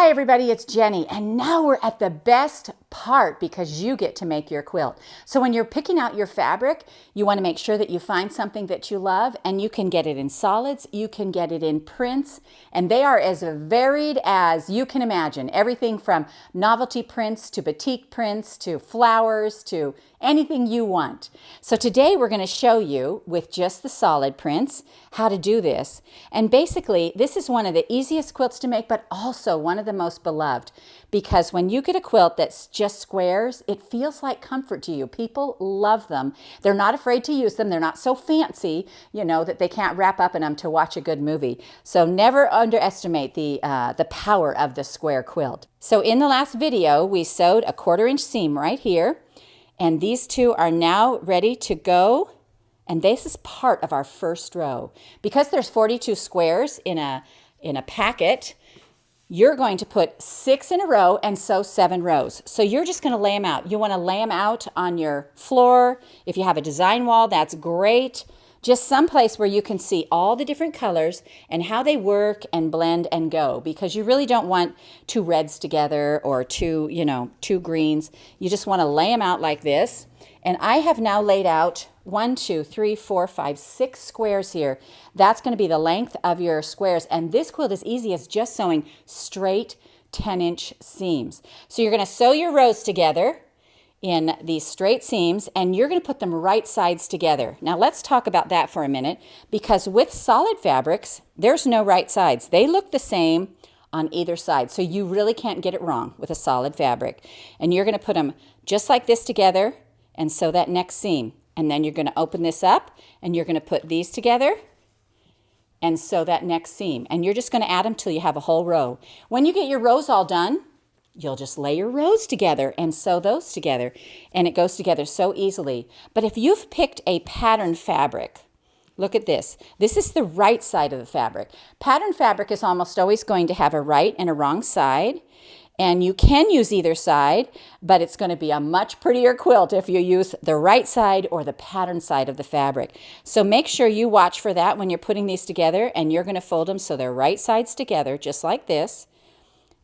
Hi everybody, it's Jenny, and now we're at the best part because you get to make your quilt. So when you're picking out your fabric, you want to make sure that you find something that you love, and you can get it in solids, you can get it in prints, and they are as varied as you can imagine. Everything from novelty prints to batik prints to flowers to anything you want. So today we're going to show you with just the solid prints how to do this. And basically this is one of the easiest quilts to make, but also one of the most beloved, because when you get a quilt that's just squares, it feels like comfort to you. People love them. They're not afraid to use them. They're not so fancy, that they can't wrap up in them to watch a good movie. So never underestimate the power of the square quilt. So in the last video, we sewed a 1/4 inch seam right here. And these two are now ready to go. And this is part of our first row. Because there's 42 squares in a packet, you're going to put 6 in a row and sew 7 rows. So you're just going to lay them out. You want to lay them out on your floor. If you have a design wall, that's great. Just someplace where you can see all the different colors and how they work and blend and go, because you really don't want 2 reds together or 2 greens. You just want to lay them out like this. And I have now laid out 1, 2, 3, 4, 5, 6 squares here. That's going to be the length of your squares. And this quilt is easy as just sewing straight 10-inch seams. So you're going to sew your rows together in these straight seams, and you're going to put them right sides together. Now let's talk about that for a minute, because with solid fabrics, there's no right sides. They look the same on either side, so you really can't get it wrong with a solid fabric. And you're going to put them just like this together and sew that next seam. And then you're going to open this up, and you're going to put these together and sew that next seam. And you're just going to add them till you have a whole row. When you get your rows all done, you'll just lay your rows together and sew those together, and it goes together so easily. But if you've picked a pattern fabric, look at this. This is the right side of the fabric. Pattern fabric is almost always going to have a right and a wrong side, and you can use either side, but it's going to be a much prettier quilt if you use the right side or the pattern side of the fabric. So make sure you watch for that when you're putting these together, and you're going to fold them so they're right sides together, just like this.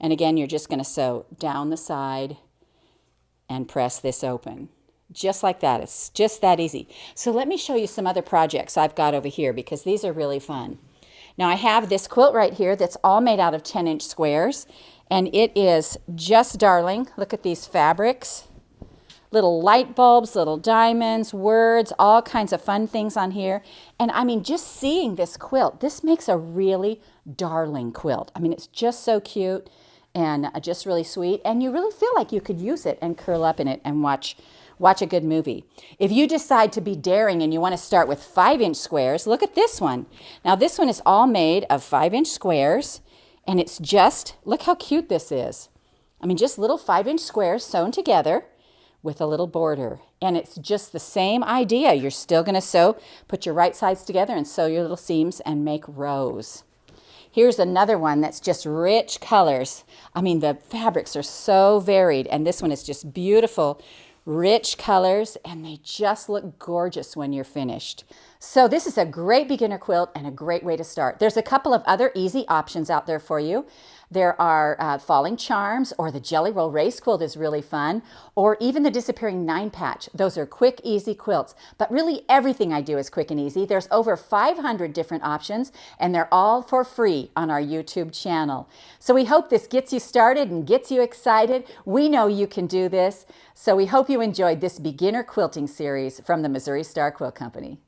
And again, you're just going to sew down the side and press this open. Just like that. It's just that easy. So let me show you some other projects I've got over here, because these are really fun. Now I have this quilt right here that's all made out of 10-inch squares, and it is just darling. Look at these fabrics. Little light bulbs, little diamonds, words, all kinds of fun things on here. And I mean, just seeing this quilt, this makes a really darling quilt. I mean, it's just so cute and just really sweet, and you really feel like you could use it and curl up in it and watch a good movie. If you decide to be daring and you want to start with 5-inch squares, look at this one. Now this one is all made of 5-inch squares, and it's just, look how cute this is. I mean, just little 5-inch squares sewn together with a little border, and it's just the same idea. You're still going to sew, put your right sides together and sew your little seams and make rows. Here's another one that's just rich colors. I mean, the fabrics are so varied, and this one is just beautiful, rich colors, and they just look gorgeous when you're finished. So this is a great beginner quilt and a great way to start. There's a couple of other easy options out there for you. There are falling charms, or the jelly roll race quilt is really fun, or even the disappearing 9-patch. Those are quick, easy quilts. But really everything I do is quick and easy. There's over 500 different options, and they're all for free on our YouTube channel. So we hope this gets you started and gets you excited. We know you can do this. So we hope you enjoyed this beginner quilting series from the Missouri Star Quilt Company.